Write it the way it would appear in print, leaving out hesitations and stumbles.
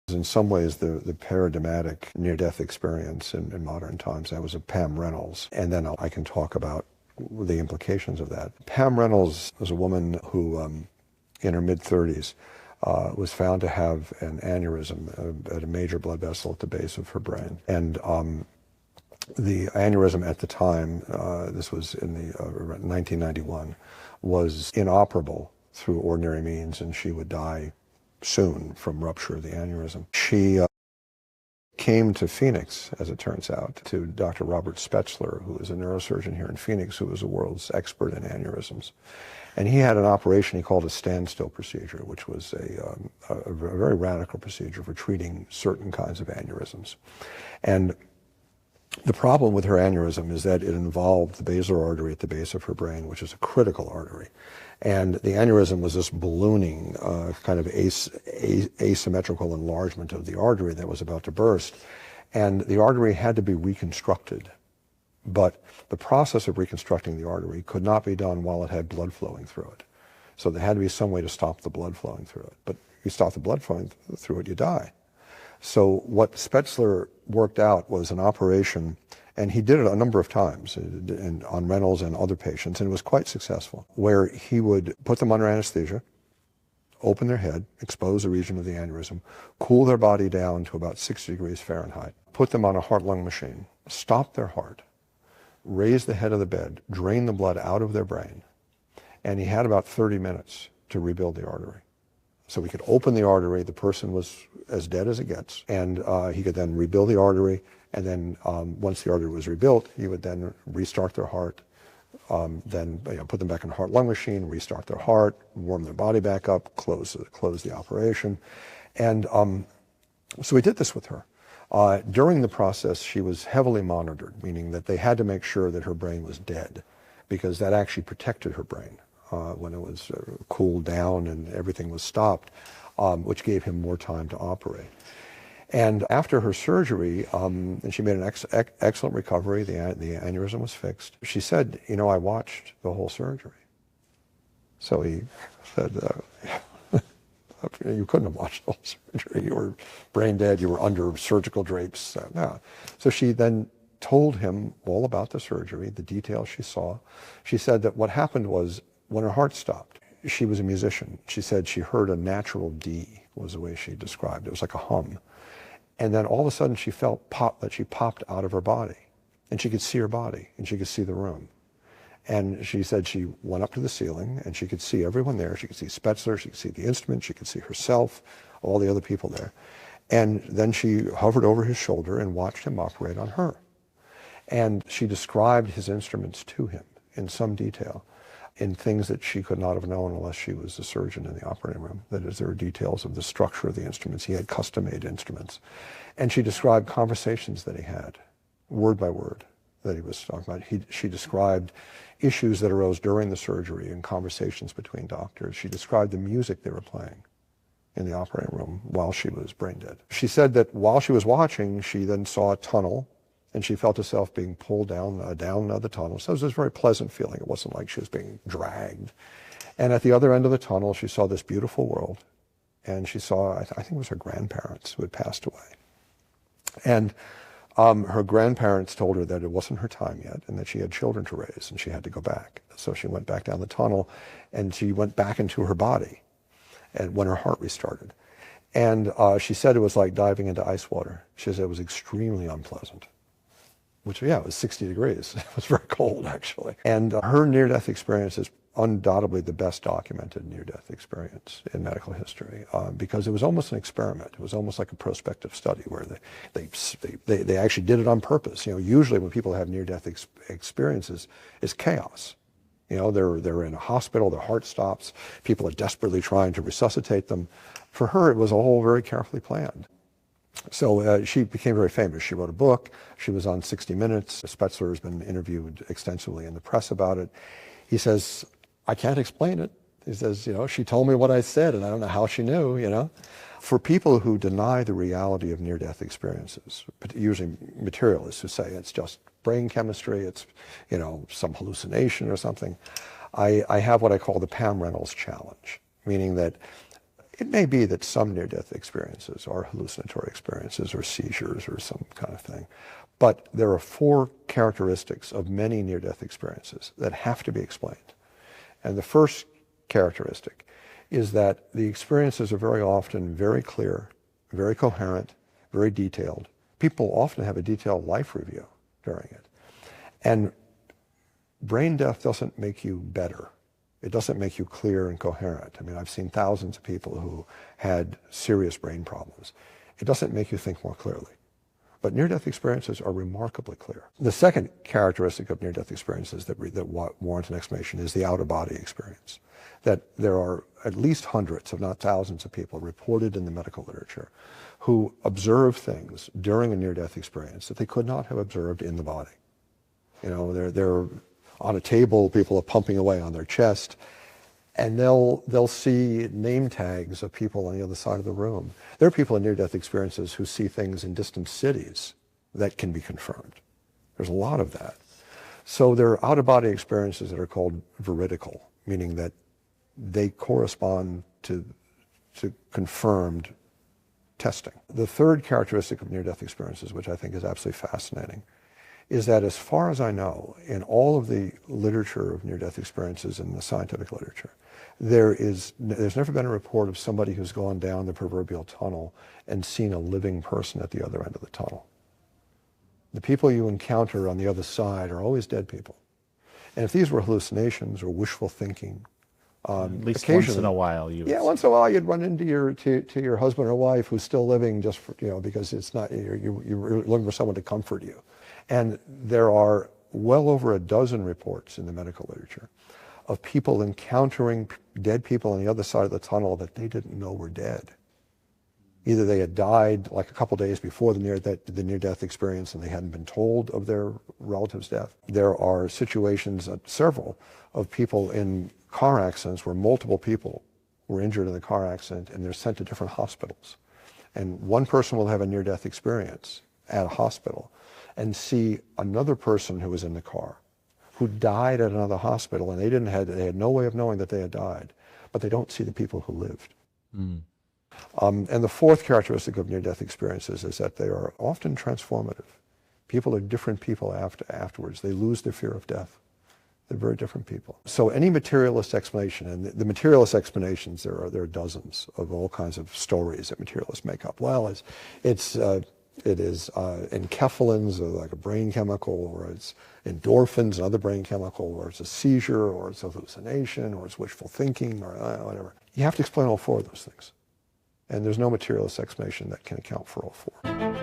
In some ways, the paradigmatic near-death experience in modern times. That was a Pam Reynolds, and then I can talk about the implications of that. Pam Reynolds was a woman who, in her mid-30s, was found to have an aneurysm at a major blood vessel at the base of her brain. And the aneurysm at the time, this was in the 1991, was inoperable through ordinary means, and she would die soon from rupture of the aneurysm. She came to Phoenix, as it turns out, to Dr. Robert Spetzler, who is a neurosurgeon here in Phoenix, who was the world's expert in aneurysms. And he had an operation he called a standstill procedure, which was a very radical procedure for treating certain kinds of aneurysms. And the problem with her aneurysm is that it involved the basilar artery at the base of her brain, which is a critical artery. And the aneurysm was this ballooning kind of asymmetrical enlargement of the artery that was about to burst. And the artery had to be reconstructed. But the process of reconstructing the artery could not be done while it had blood flowing through it. So there had to be some way to stop the blood flowing through it. But if you stop the blood flowing through it, you die. So what Spetzler worked out was an operation, and he did it a number of times on Reynolds and other patients, and it was quite successful, where he would put them under anesthesia, open their head, expose a region of the aneurysm, cool their body down to about 60 degrees Fahrenheit, put them on a heart-lung machine, stop their heart, raise the head of the bed, drain the blood out of their brain, and he had about 30 minutes to rebuild the artery. So we could open the artery, the person was as dead as it gets, and he could then rebuild the artery, and then once the artery was rebuilt, he would then restart their heart, then put them back in a heart-lung machine, restart their heart, warm their body back up, close the operation. And so we did this with her. During the process, she was heavily monitored, meaning that they had to make sure that her brain was dead, because that actually protected her brain when it was cooled down and everything was stopped, which gave him more time to operate. And after her surgery, and she made an excellent recovery, the aneurysm was fixed. She said, I watched the whole surgery. So he said, you couldn't have watched the whole surgery. You were brain dead, you were under surgical drapes. No. So she then told him all about the surgery, the details she saw. She said that what happened was, when her heart stopped, she was a musician. She said she heard a natural D, was the way she described it. It was like a hum. And then all of a sudden she felt that she popped out of her body. And she could see her body, and she could see the room. And she said she went up to the ceiling, and she could see everyone there. She could see Spetzler, she could see the instrument, she could see herself, all the other people there. And then she hovered over his shoulder and watched him operate on her. And she described his instruments to him in some detail, in things that she could not have known unless she was a surgeon in the operating room. That is, there were details of the structure of the instruments. He had custom-made instruments. And she described conversations that he had, word by word, that he was talking about. She described issues that arose during the surgery and conversations between doctors. She described the music they were playing in the operating room while she was brain dead. She said that while she was watching, she then saw a tunnel, and she felt herself being pulled down the tunnel. So it was this very pleasant feeling. It wasn't like she was being dragged. And at the other end of the tunnel, she saw this beautiful world. And she saw, I think it was her grandparents who had passed away. And her grandparents told her that it wasn't her time yet, and that she had children to raise, and she had to go back. So she went back down the tunnel, and she went back into her body, and when her heart restarted. And she said it was like diving into ice water. She said it was extremely unpleasant. Which, yeah, it was 60 degrees. It was very cold, actually. And her near-death experience is undoubtedly the best documented near-death experience in medical history, because it was almost an experiment. It was almost like a prospective study where they actually did it on purpose. Usually when people have near-death experiences, it's chaos. They're in a hospital, their heart stops, people are desperately trying to resuscitate them. For her, it was all very carefully planned. So she became very famous. She wrote a book. She was on 60 Minutes. Spetzler has been interviewed extensively in the press about it. He says, I can't explain it. He says, she told me what I said, and I don't know how she knew, For people who deny the reality of near-death experiences, usually materialists who say it's just brain chemistry, it's, some hallucination or something, I have what I call the Pam Reynolds challenge, meaning that It may be that some near-death experiences are hallucinatory experiences or seizures or some kind of thing. But there are 4 characteristics of many near-death experiences that have to be explained. And the first characteristic is that the experiences are very often very clear, very coherent, very detailed. People often have a detailed life review during it. And brain death doesn't make you better. It doesn't make you clear and coherent. I mean, I've seen thousands of people who had serious brain problems. It doesn't make you think more clearly. But near-death experiences are remarkably clear. The second characteristic of near-death experiences that warrant an explanation is the out-of-body experience. That there are at least hundreds, if not thousands of people reported in the medical literature who observe things during a near-death experience that they could not have observed in the body. You know, they're on a table, people are pumping away on their chest, and they'll see name tags of people on the other side of the room. There are people in near-death experiences who see things in distant cities that can be confirmed. There's a lot of that. So there are out-of-body experiences that are called veridical, meaning that they correspond to confirmed testing. The third characteristic of near-death experiences, which I think is absolutely fascinating, is that as far as I know, in all of the literature of near-death experiences in the scientific literature, there's never been a report of somebody who's gone down the proverbial tunnel and seen a living person at the other end of the tunnel. The people you encounter on the other side are always dead people. And if these were hallucinations or wishful thinking, at least once in a while, once in a while you'd run into your husband or wife who's still living, just for, because it's not you're looking for someone to comfort you. And there are well over a dozen reports in the medical literature of people encountering dead people on the other side of the tunnel that they didn't know were dead. Either they had died like a couple days before the near-death experience and they hadn't been told of their relative's death. There are situations, several, of people in car accidents where multiple people were injured in the car accident and they're sent to different hospitals. And one person will have a near-death experience at a hospital and see another person who was in the car who died at another hospital, and they had no way of knowing that they had died, but they don't see the people who lived. Mm. And the fourth characteristic of near-death experiences is that they are often transformative. People are different people afterwards. They lose their fear of death. They're very different people. So any materialist explanation, and the materialist explanations, there are dozens of all kinds of stories that materialists make up. Well, it is enkephalins, or like a brain chemical, or it's endorphins, another brain chemical, or it's a seizure, or it's a hallucination, or it's wishful thinking, or whatever. You have to explain all 4 of those things. And there's no materialist explanation that can account for all 4.